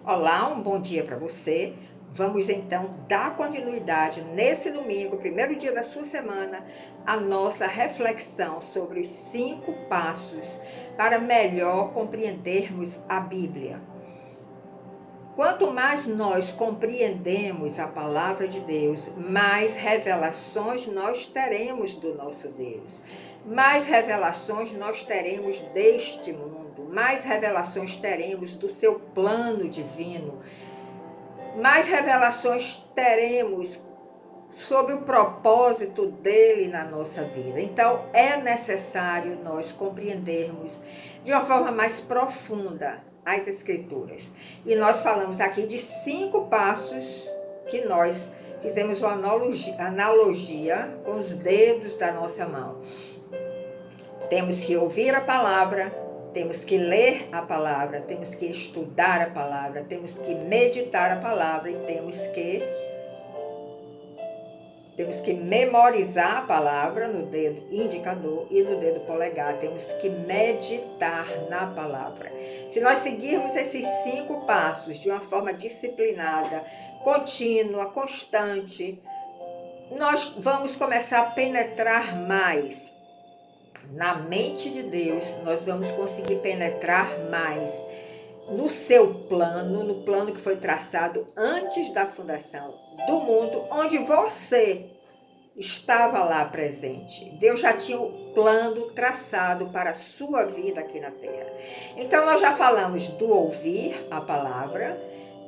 Olá, um bom dia para você. Vamos então dar continuidade nesse domingo, primeiro dia da sua semana, a nossa reflexão sobre os 5 passos para melhor compreendermos a Bíblia. Quanto mais nós compreendemos a palavra de Deus, mais revelações nós teremos do nosso Deus. Mais revelações nós teremos deste mundo, mais revelações teremos do seu plano divino, mais revelações teremos sobre o propósito dele na nossa vida. Então, é necessário nós compreendermos de uma forma mais profunda as Escrituras. E nós falamos aqui de 5 passos que nós fizemos uma analogia com os dedos da nossa mão. Temos que ouvir a palavra, temos que ler a palavra, temos que estudar a palavra, temos que meditar a palavra e temos que memorizar a palavra no dedo indicador e no dedo polegar. Temos que meditar na palavra. Se nós seguirmos esses 5 passos de uma forma disciplinada, contínua, constante, nós vamos começar a penetrar mais na mente de Deus. Nós vamos conseguir penetrar mais no seu plano, no plano que foi traçado antes da fundação do mundo, onde você estava lá presente. Deus já tinha o plano traçado para a sua vida aqui na Terra. Então, nós já falamos do ouvir a palavra,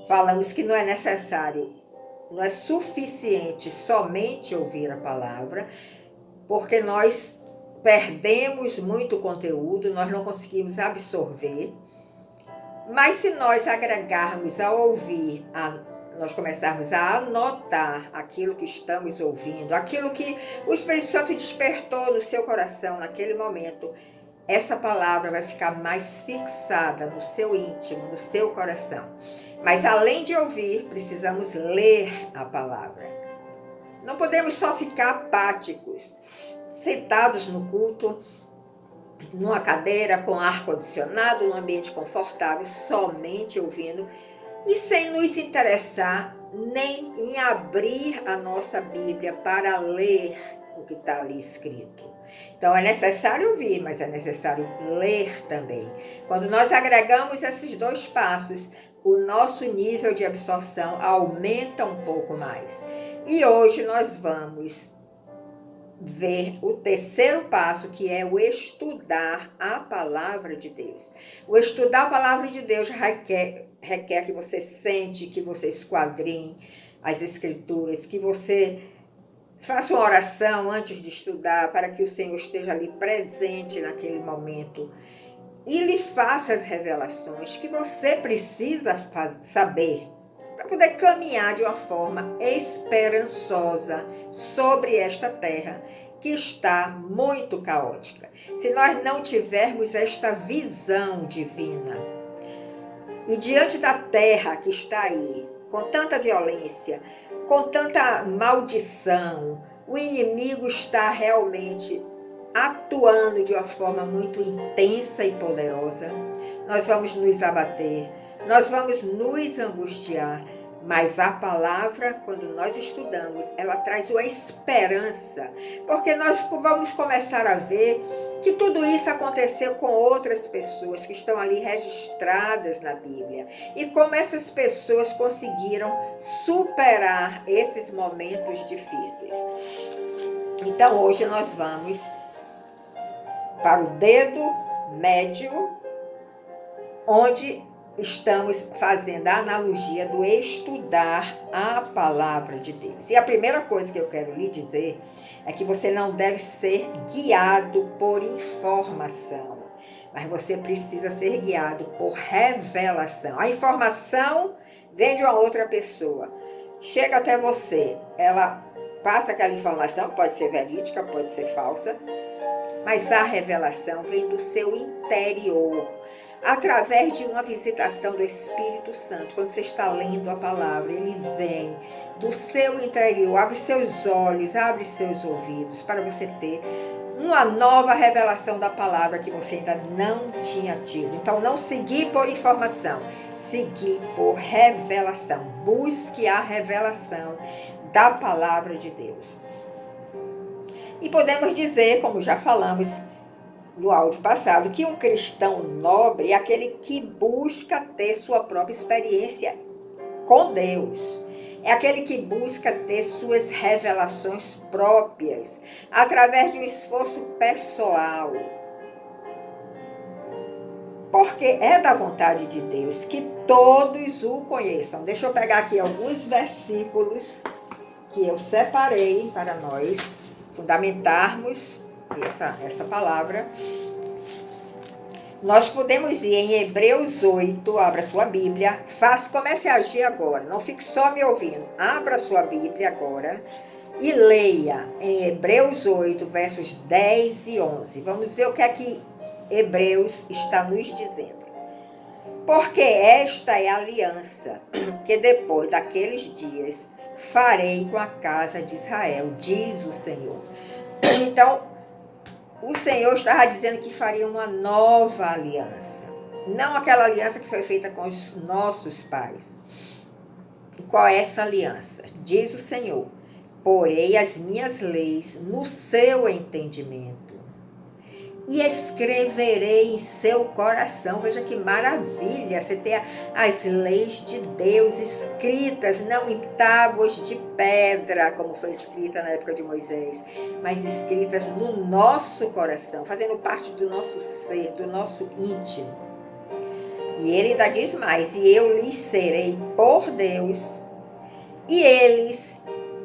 falamos que não é necessário, não é suficiente somente ouvir a palavra, porque nós perdemos muito conteúdo, nós não conseguimos absorver. Mas se nós agregarmos a ouvir, nós começarmos a anotar aquilo que estamos ouvindo, aquilo que o Espírito Santo despertou no seu coração naquele momento, essa palavra vai ficar mais fixada no seu íntimo, no seu coração. Mas além de ouvir, precisamos ler a palavra. Não podemos só ficar apáticos, sentados no culto, numa cadeira com ar-condicionado, num ambiente confortável, somente ouvindo e sem nos interessar nem em abrir a nossa Bíblia para ler o que está ali escrito. Então é necessário ouvir, mas é necessário ler também. Quando nós agregamos esses 2 passos, o nosso nível de absorção aumenta um pouco mais. E hoje nós vamos ver o terceiro passo, que é o estudar a palavra de Deus. O estudar a palavra de Deus requer que você sente, que você esquadrinhe as Escrituras, que você faça uma oração antes de estudar, para que o Senhor esteja ali presente naquele momento e lhe faça as revelações que você precisa saber para poder caminhar de uma forma esperançosa sobre esta terra que está muito caótica. Se nós não tivermos esta visão divina, e diante da terra que está aí, com tanta violência, com tanta maldição, o inimigo está realmente atuando de uma forma muito intensa e poderosa, nós vamos nos abater, nós vamos nos angustiar, mas a palavra, quando nós estudamos, ela traz uma esperança, porque nós vamos começar a ver que tudo isso aconteceu com outras pessoas que estão ali registradas na Bíblia, e como essas pessoas conseguiram superar esses momentos difíceis. Então hoje nós vamos para o dedo médio, onde estamos fazendo a analogia do estudar a palavra de Deus. E a primeira coisa que eu quero lhe dizer é que você não deve ser guiado por informação, mas você precisa ser guiado por revelação. A informação vem de uma outra pessoa, chega até você, ela passa aquela informação, pode ser verídica, pode ser falsa, mas a revelação vem do seu interior, através de uma visitação do Espírito Santo. Quando você está lendo a palavra, ele vem do seu interior, abre seus olhos, abre seus ouvidos, para você ter uma nova revelação da palavra que você ainda não tinha tido. Então, não seguir por informação, seguir por revelação. Busque a revelação da palavra de Deus. E podemos dizer, como já falamos no áudio passado, que um cristão nobre é aquele que busca ter sua própria experiência com Deus. É aquele que busca ter suas revelações próprias, através de um esforço pessoal. Porque é da vontade de Deus que todos o conheçam. Deixa eu pegar aqui alguns versículos que eu separei para nós fundamentarmos essa palavra. Nós podemos ir em Hebreus 8, abra sua Bíblia, comece a agir agora, não fique só me ouvindo, abra sua Bíblia agora e leia em Hebreus 8, versos 10 e 11. Vamos ver o que é que Hebreus está nos dizendo. Porque esta é a aliança que depois daqueles dias farei com a casa de Israel, diz o Senhor. Então, o Senhor estava dizendo que faria uma nova aliança. Não aquela aliança que foi feita com os nossos pais. Qual é essa aliança? Diz o Senhor: porei as minhas leis no seu entendimento e escreverei em seu coração. Veja que maravilha você ter as leis de Deus escritas, não em tábuas de pedra, como foi escrita na época de Moisés, mas escritas no nosso coração, fazendo parte do nosso ser, do nosso íntimo. E ele ainda diz mais: e eu lhes serei por Deus, e eles,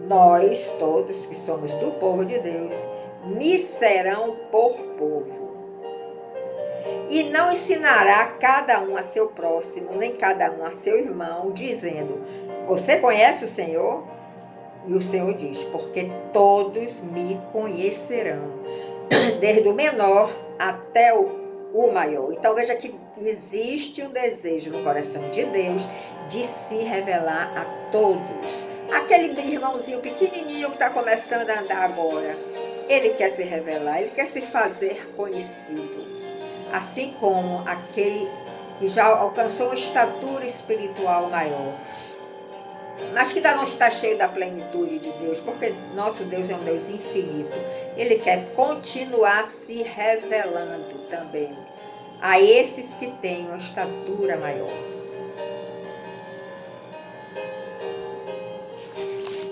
nós todos que somos do povo de Deus, me serão por povo. E não ensinará cada um a seu próximo, nem cada um a seu irmão, dizendo: você conhece o Senhor? E o Senhor diz: porque todos me conhecerão, desde o menor até o maior. Então veja que existe um desejo no coração de Deus de se revelar a todos. Aquele irmãozinho pequenininho que está começando a andar agora, ele quer se revelar, ele quer se fazer conhecido. Assim como aquele que já alcançou uma estatura espiritual maior, mas que ainda não está cheio da plenitude de Deus, porque nosso Deus é um Deus infinito. Ele quer continuar se revelando também a esses que têm uma estatura maior.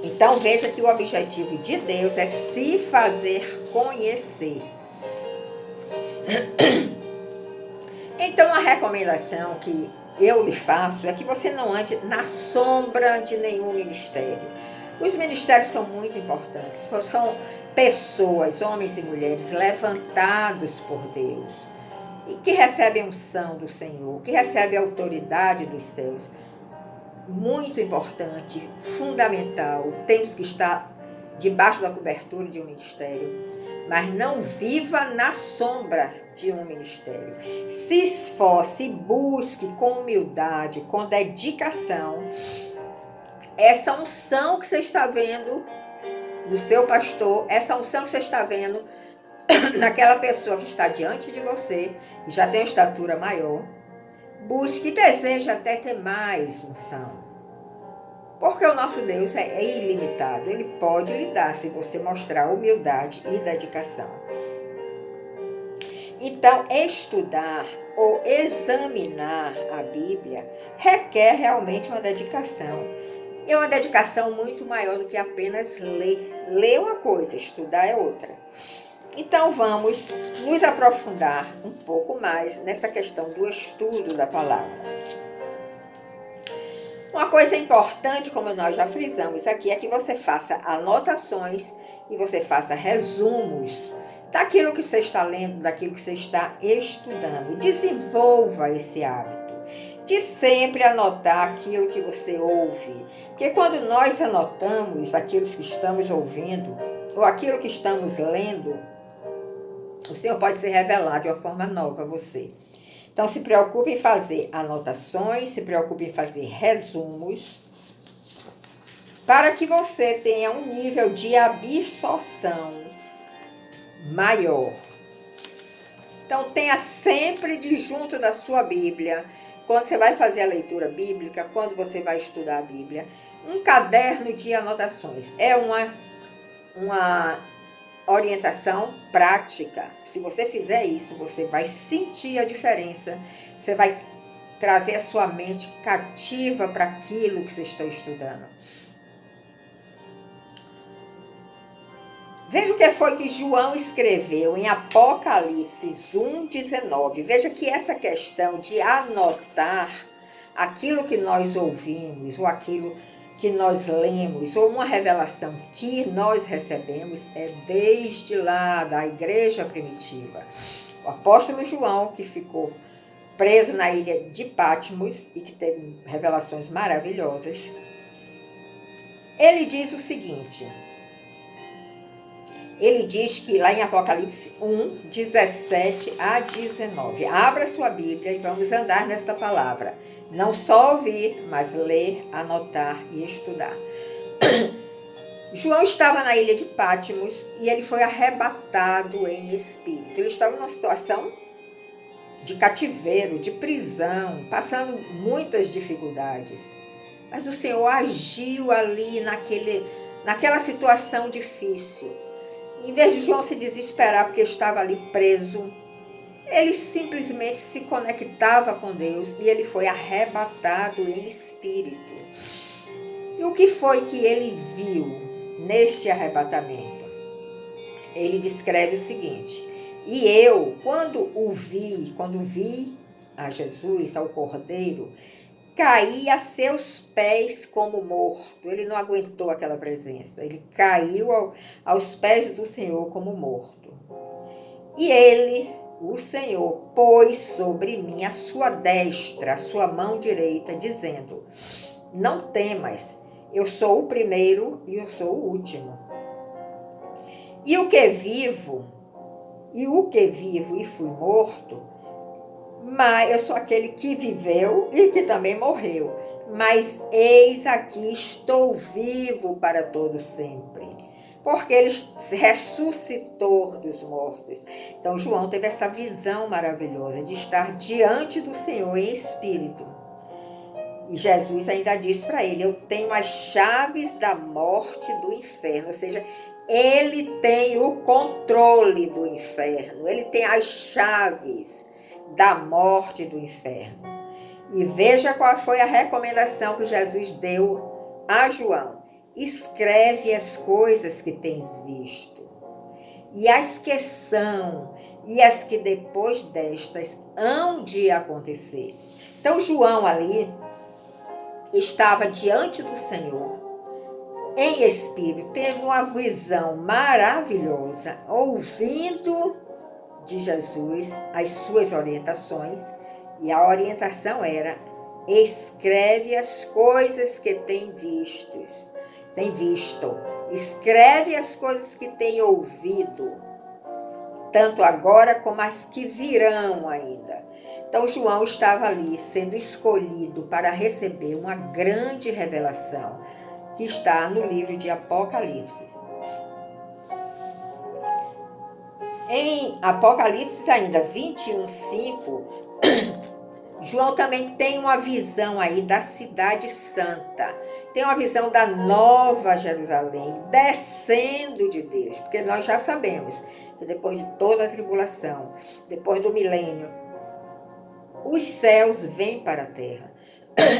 Então veja que o objetivo de Deus é se fazer conhecer. Então a recomendação que eu lhe faço é que você não ande na sombra de nenhum ministério. Os ministérios são muito importantes, são pessoas, homens e mulheres, levantados por Deus, e que recebem a unção do Senhor, que recebem a autoridade dos céus. Muito importante, fundamental, temos que estar debaixo da cobertura de um ministério, mas não viva na sombra de um ministério. Se esforce, busque com humildade, com dedicação, essa unção que você está vendo no seu pastor, essa unção que você está vendo naquela pessoa que está diante de você, que já tem uma estatura maior. Busque e deseje até ter mais unção. Porque o nosso Deus é ilimitado. Ele pode lhe dar se você mostrar humildade e dedicação. Então, estudar ou examinar a Bíblia requer realmente uma dedicação. E uma dedicação muito maior do que apenas ler. Ler é uma coisa, estudar é outra. Então vamos nos aprofundar um pouco mais nessa questão do estudo da palavra. Uma coisa importante, como nós já frisamos aqui, é que você faça anotações e você faça resumos daquilo que você está lendo, daquilo que você está estudando. Desenvolva esse hábito de sempre anotar aquilo que você ouve. Porque quando nós anotamos aquilo que estamos ouvindo ou aquilo que estamos lendo, o Senhor pode se revelar de uma forma nova a você. Então, se preocupe em fazer anotações, se preocupe em fazer resumos, para que você tenha um nível de absorção maior. Então, tenha sempre de junto da sua Bíblia quando você vai fazer a leitura bíblica, quando você vai estudar a Bíblia, um caderno de anotações. É uma orientação prática. Se você fizer isso, você vai sentir a diferença. Você vai trazer a sua mente cativa para aquilo que você está estudando. Veja o que foi que João escreveu em Apocalipse 1:19. Veja que essa questão de anotar aquilo que nós ouvimos, ou aquilo que nós lemos, ou uma revelação que nós recebemos, é desde lá da igreja primitiva. O apóstolo João, que ficou preso na ilha de Patmos e que teve revelações maravilhosas, ele diz o seguinte. Ele diz que lá em Apocalipse 1:17-19. Abra sua Bíblia e vamos andar nesta palavra. Não só ouvir, mas ler, anotar e estudar. João estava na ilha de Patmos e ele foi arrebatado em espírito. Ele estava numa situação de cativeiro, de prisão, passando muitas dificuldades. Mas o Senhor agiu ali naquela situação difícil. Em vez de João se desesperar porque estava ali preso, ele simplesmente se conectava com Deus e ele foi arrebatado em espírito. E o que foi que ele viu neste arrebatamento? Ele descreve o seguinte: e eu, quando vi a Jesus, ao Cordeiro, caí a seus pés como morto. Ele não aguentou aquela presença. Ele caiu aos pés do Senhor como morto. E ele, o Senhor, pôs sobre mim a sua destra, a sua mão direita, dizendo: não temas, eu sou o primeiro e eu sou o último. E o que vivo e fui morto, mas eu sou aquele que viveu e que também morreu. Mas eis aqui, estou vivo para todo sempre. Porque ele ressuscitou dos mortos. Então João teve essa visão maravilhosa de estar diante do Senhor em espírito. E Jesus ainda disse para ele: eu tenho as chaves da morte e do inferno. Ou seja, ele tem o controle do inferno. Ele tem as chaves da morte e do inferno. E veja qual foi a recomendação que Jesus deu a João: escreve as coisas que tens visto, e as que são, e as que depois destas hão de acontecer. Então João ali estava diante do Senhor em espírito, tendo uma visão maravilhosa, ouvindo de Jesus as suas orientações, e a orientação era: escreve as coisas que tem visto, escreve as coisas que tem ouvido, tanto agora como as que virão ainda. Então João estava ali sendo escolhido para receber uma grande revelação que está no livro de Apocalipse. Em Apocalipse ainda 21:5, João também tem uma visão aí da cidade santa. Tem uma visão da nova Jerusalém descendo de Deus. Porque nós já sabemos que depois de toda a tribulação, depois do milênio, os céus vêm para a terra.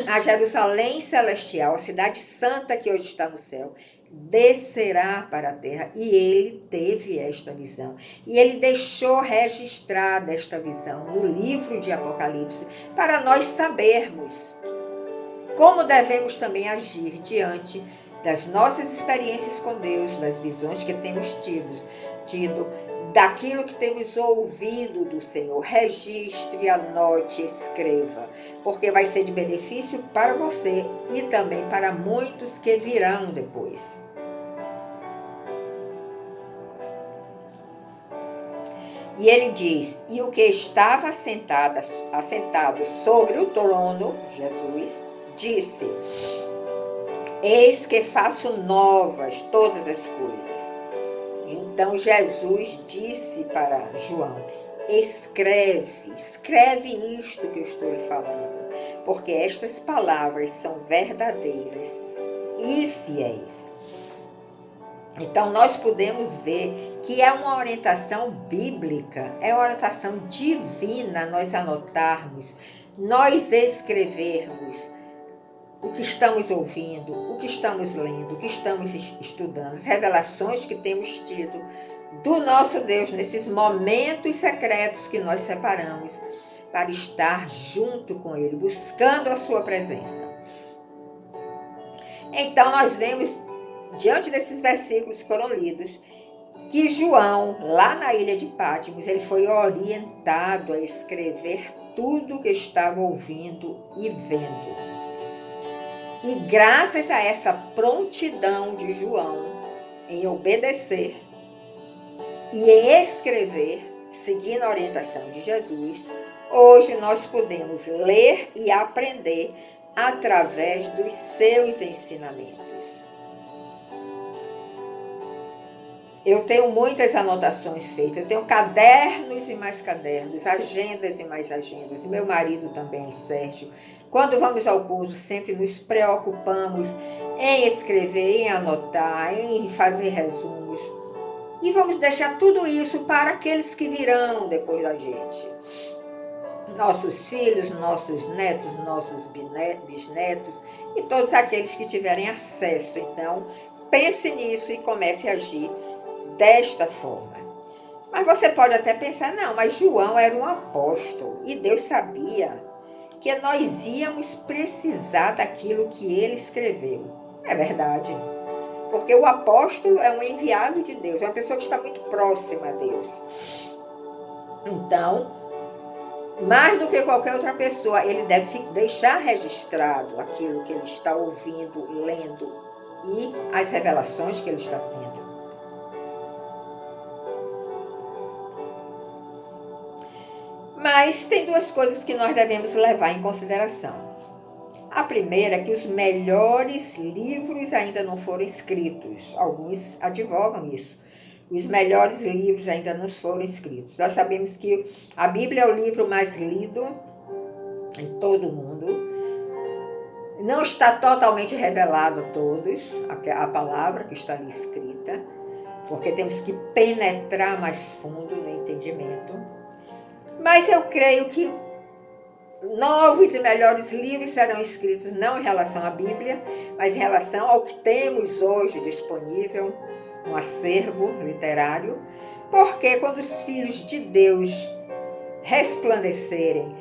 A Jerusalém celestial, a cidade santa que hoje está no céu, descerá para a terra. E ele teve esta visão. E ele deixou registrada esta visão no livro de Apocalipse para nós sabermos como devemos também agir diante das nossas experiências com Deus, das visões que temos tido, daquilo que temos ouvido do Senhor. Registre, anote, escreva, porque vai ser de benefício para você e também para muitos que virão depois. E ele diz: e o que estava assentado sobre o trono, Jesus, disse: eis que faço novas todas as coisas. Então Jesus disse para João: escreve isto que eu estou lhe falando. porque estas palavras são verdadeiras e fiéis. Então, nós podemos ver que é uma orientação bíblica, é uma orientação divina nós anotarmos, nós escrevermos o que estamos ouvindo, o que estamos lendo, o que estamos estudando, as revelações que temos tido do nosso Deus nesses momentos secretos que nós separamos para estar junto com Ele, buscando a sua presença. Então, nós vemos, diante desses versículos que foram lidos, que João, lá na ilha de Patmos, ele foi orientado a escrever tudo o que estava ouvindo e vendo. E graças a essa prontidão de João em obedecer e em escrever, seguindo a orientação de Jesus, hoje nós podemos ler e aprender através dos seus ensinamentos. Eu tenho muitas anotações feitas, eu tenho cadernos e mais cadernos, agendas e mais agendas, e meu marido também, Sérgio. Quando vamos ao curso, sempre nos preocupamos em escrever, em anotar, em fazer resumos. E vamos deixar tudo isso para aqueles que virão depois da gente. Nossos filhos, nossos netos, nossos bisnetos e todos aqueles que tiverem acesso. Então, pense nisso e comece a agir desta forma. Mas você pode até pensar, não, mas João era um apóstolo e Deus sabia que nós íamos precisar daquilo que ele escreveu. É verdade. Porque o apóstolo é um enviado de Deus, é uma pessoa que está muito próxima a Deus. Então, mais do que qualquer outra pessoa, ele deve deixar registrado aquilo que ele está ouvindo, lendo e as revelações que ele está tendo. Mas tem duas coisas que nós devemos levar em consideração. A primeira é que os melhores livros ainda não foram escritos. Alguns advogam isso. Os melhores livros ainda não foram escritos. Nós sabemos que a Bíblia é o livro mais lido em todo o mundo. Não está totalmente revelado a todos a palavra que está ali escrita, porque temos que penetrar mais fundo no entendimento. Mas eu creio que novos e melhores livros serão escritos não em relação à Bíblia, mas em relação ao que temos hoje disponível, um acervo literário, porque quando os filhos de Deus resplandecerem,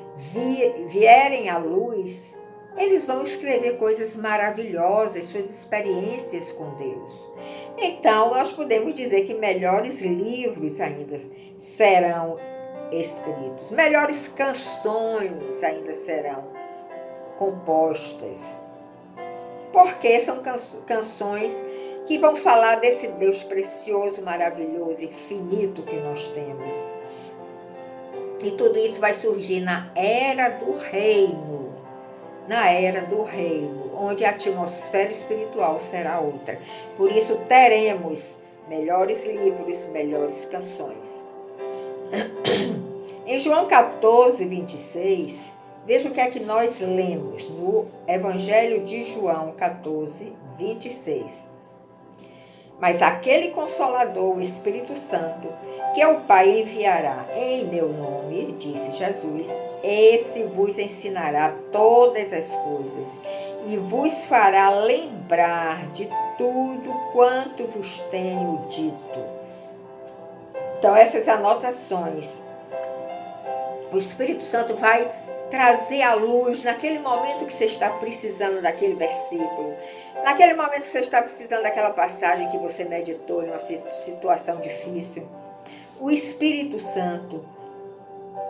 vierem à luz, eles vão escrever coisas maravilhosas, suas experiências com Deus. Então, nós podemos dizer que melhores livros ainda serão escritos, melhores canções ainda serão compostas, porque são canções que vão falar desse Deus precioso, maravilhoso, infinito que nós temos. E tudo isso vai surgir na era do reino, onde a atmosfera espiritual será outra. Por isso teremos melhores livros, melhores canções. Em João 14, 26, veja o que é que nós lemos no Evangelho de João 14, 26. Mas aquele Consolador, o Espírito Santo, que o Pai enviará em meu nome, disse Jesus, esse vos ensinará todas as coisas e vos fará lembrar de tudo quanto vos tenho dito. Então, essas anotações, o Espírito Santo vai trazer à luz naquele momento que você está precisando daquele versículo, naquele momento que você está precisando daquela passagem que você meditou em uma situação difícil. O Espírito Santo,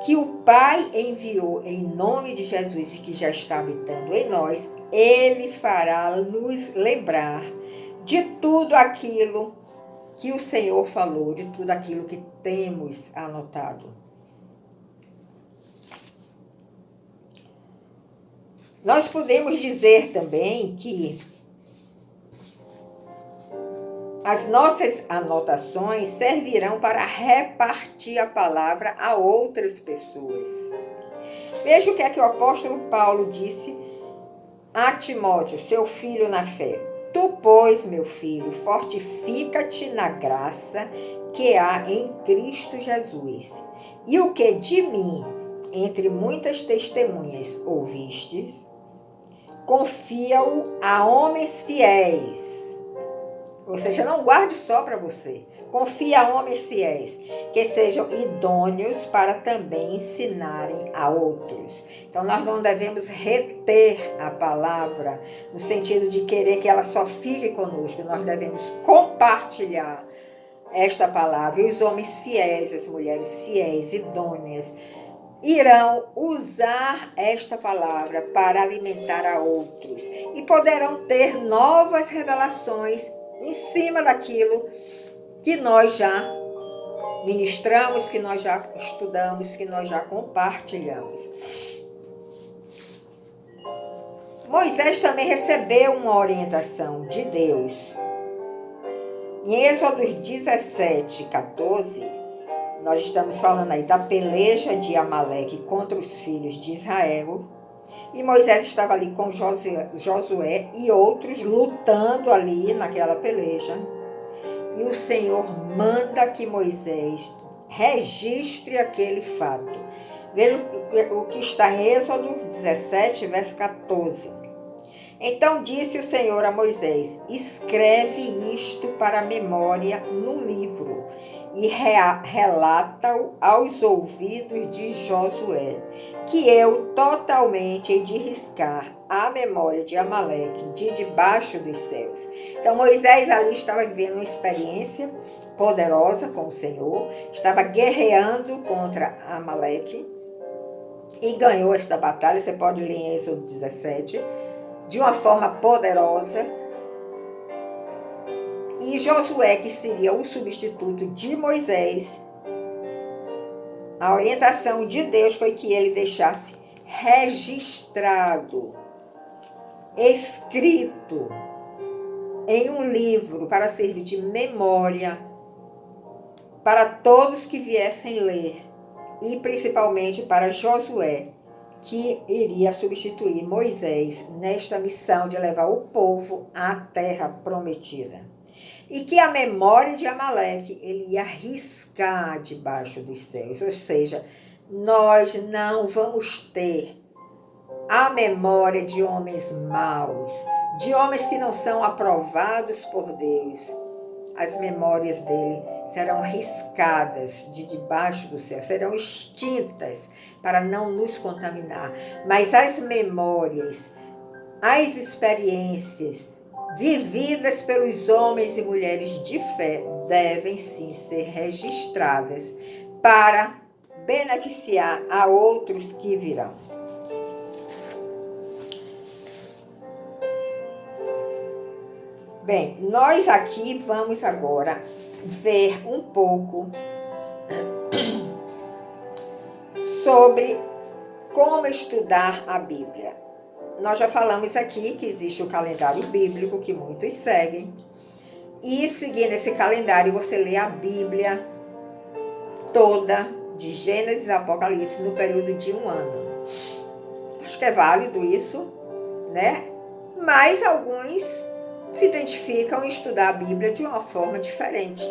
que o Pai enviou em nome de Jesus e que já está habitando em nós, ele fará nos lembrar de tudo aquilo que o Senhor falou, de tudo aquilo que temos anotado. Nós podemos dizer também que as nossas anotações servirão para repartir a palavra a outras pessoas. Veja o que é que o apóstolo Paulo disse a Timóteo, seu filho na fé. Tu, pois, meu filho, fortifica-te na graça que há em Cristo Jesus. E o que de mim, entre muitas testemunhas, ouvistes, confia-o a homens fiéis. Ou seja, não guarde só para você. Confia a homens fiéis, que sejam idôneos para também ensinarem a outros. Então, nós não devemos reter a palavra, no sentido de querer que ela só fique conosco. Nós devemos compartilhar esta palavra. E os homens fiéis, as mulheres fiéis, idôneas, irão usar esta palavra para alimentar a outros. E poderão ter novas revelações em cima daquilo que nós já ministramos, que nós já estudamos, que nós já compartilhamos. Moisés também recebeu uma orientação de Deus. Em Êxodo 17, 14, nós estamos falando aí da peleja de Amaleque contra os filhos de Israel. E Moisés estava ali com Josué e outros lutando ali naquela peleja. E o Senhor manda que Moisés registre aquele fato. Veja o que está em Êxodo 17, verso 14. Então disse o Senhor a Moisés: escreve isto para a memória num livro e relata-o aos ouvidos de Josué, que eu totalmente hei de riscar a memória de Amaleque de debaixo dos céus. Então Moisés ali estava vivendo uma experiência poderosa com o Senhor, estava guerreando contra Amaleque e ganhou esta batalha. Você pode ler em Êxodo 17, de uma forma poderosa. E Josué, que seria o substituto de Moisés, a orientação de Deus foi que ele deixasse registrado, escrito em um livro para servir de memória para todos que viessem ler, e principalmente para Josué, que iria substituir Moisés nesta missão de levar o povo à terra prometida. E que a memória de Amaleque ele ia riscar debaixo dos céus. Ou seja, nós não vamos ter a memória de homens maus, de homens que não são aprovados por Deus. As memórias dele serão riscadas de debaixo do céu, serão extintas para não nos contaminar. Mas as memórias, as experiências vividas pelos homens e mulheres de fé devem sim ser registradas para beneficiar a outros que virão. Bem, nós aqui vamos agora ver um pouco sobre como estudar a Bíblia. Nós já falamos aqui que existe o calendário bíblico, que muitos seguem. E seguindo esse calendário, você lê a Bíblia toda, de Gênesis a Apocalipse, no período de 1 ano. Acho que é válido isso, né? Mas alguns se identificam em estudar a Bíblia de uma forma diferente.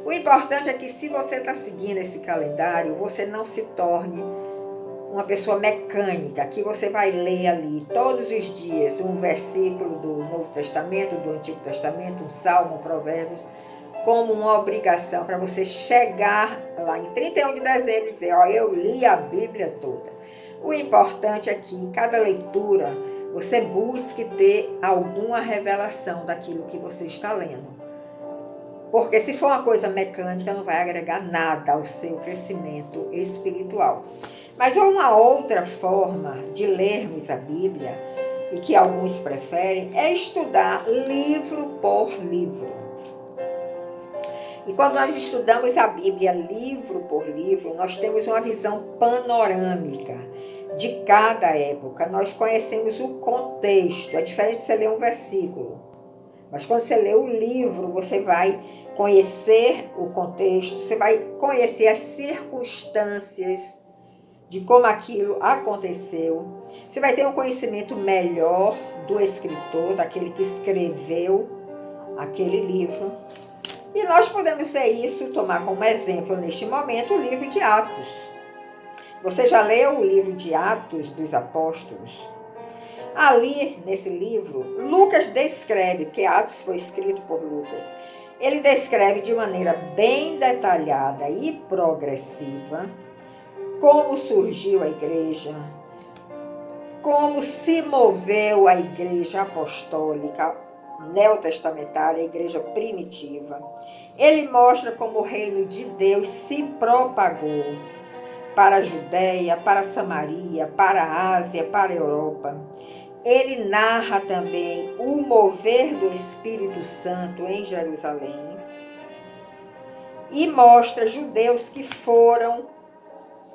O importante é que se você está seguindo esse calendário, você não se torne uma pessoa mecânica, que você vai ler ali todos os dias um versículo do Novo Testamento, do Antigo Testamento, um salmo, um provérbios, como uma obrigação para você chegar lá em 31 de dezembro e dizer, ó, eu li a Bíblia toda. O importante é que em cada leitura você busque ter alguma revelação daquilo que você está lendo. Porque se for uma coisa mecânica, não vai agregar nada ao seu crescimento espiritual. Mas uma outra forma de lermos a Bíblia, e que alguns preferem, é estudar livro por livro. E quando nós estudamos a Bíblia livro por livro, nós temos uma visão panorâmica de cada época. Nós conhecemos o contexto. É diferente de você ler um versículo. Mas quando você lê o livro, você vai conhecer o contexto, você vai conhecer as circunstâncias de como aquilo aconteceu. Você vai ter um conhecimento melhor do escritor, daquele que escreveu aquele livro. E nós podemos ver isso, tomar como exemplo neste momento o livro de Atos. Você já leu o livro de Atos dos Apóstolos? Ali, nesse livro, Lucas descreve, porque Atos foi escrito por Lucas, ele descreve de maneira bem detalhada e progressiva como surgiu a igreja, como se moveu a igreja apostólica, neotestamentária, a igreja primitiva. Ele mostra como o reino de Deus se propagou para a Judéia, para a Samaria, para a Ásia, para a Europa. Ele narra também o mover do Espírito Santo em Jerusalém e mostra judeus que foram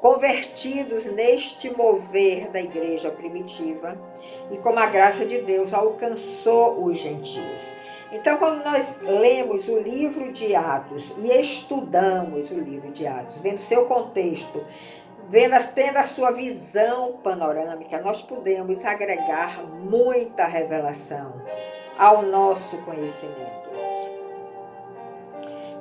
convertidos neste mover da igreja primitiva e como a graça de Deus alcançou os gentios. Então, quando nós lemos o livro de Atos e estudamos o livro de Atos, vendo seu contexto, tendo a sua visão panorâmica, nós podemos agregar muita revelação ao nosso conhecimento.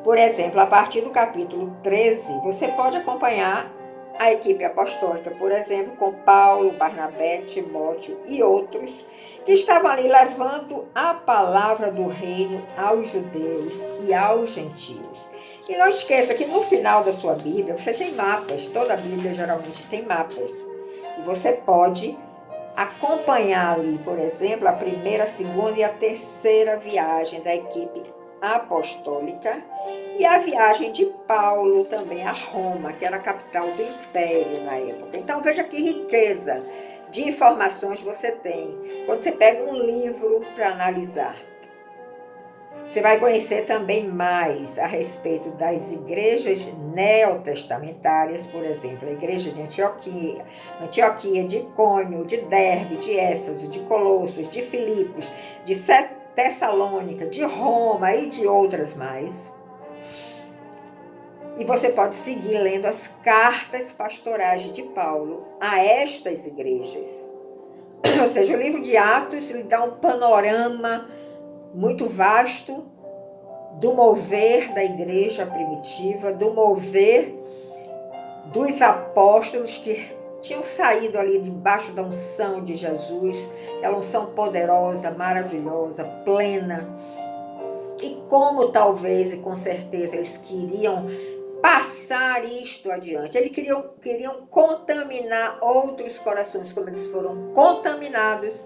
Por exemplo, a partir do capítulo 13, você pode acompanhar a equipe apostólica, por exemplo, com Paulo, Barnabé, Timóteo e outros, que estavam ali levando a palavra do reino aos judeus e aos gentios. E não esqueça que no final da sua Bíblia, você tem mapas, toda a Bíblia geralmente tem mapas. E você pode acompanhar ali, por exemplo, a primeira, a segunda e a terceira viagem da equipe apostólica e a viagem de Paulo também a Roma, que era a capital do império na época. Então veja que riqueza de informações você tem quando você pega um livro para analisar. Você vai conhecer também mais a respeito das igrejas neotestamentárias, por exemplo, a igreja de Antioquia, de Icônio, de Derbe, de Éfeso, de Colossos, de Filipos, de Tessalônica, de Roma e de outras mais. E você pode seguir lendo as cartas pastorais de Paulo a estas igrejas. Ou seja, o livro de Atos lhe dá um panorama muito vasto do mover da igreja primitiva, do mover dos apóstolos que tinham saído ali debaixo da unção de Jesus, aquela unção poderosa, maravilhosa, plena. E como talvez e com certeza eles queriam passar isto adiante. Eles queriam contaminar outros corações, como eles foram contaminados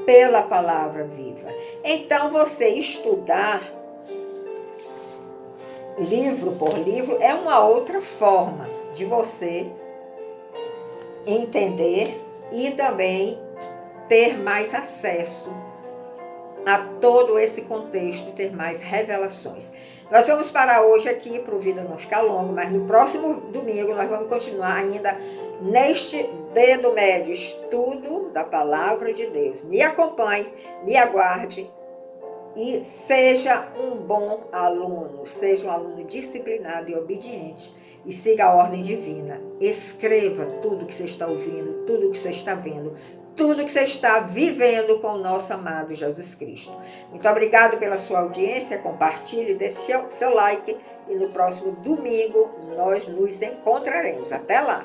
pela palavra viva. Então, você estudar livro por livro é uma outra forma de você entender e também ter mais acesso a todo esse contexto, ter mais revelações. Nós vamos parar hoje aqui para o vídeo não ficar longo, mas no próximo domingo nós vamos continuar ainda neste dedo médio, estudo da palavra de Deus. Me acompanhe, me aguarde e seja um bom aluno, seja um aluno disciplinado e obediente e siga a ordem divina. Escreva tudo que você está ouvindo, tudo que você está vendo, tudo que você está vivendo com o nosso amado Jesus Cristo. Muito obrigado pela sua audiência, compartilhe, deixe seu like e no próximo domingo nós nos encontraremos. Até lá!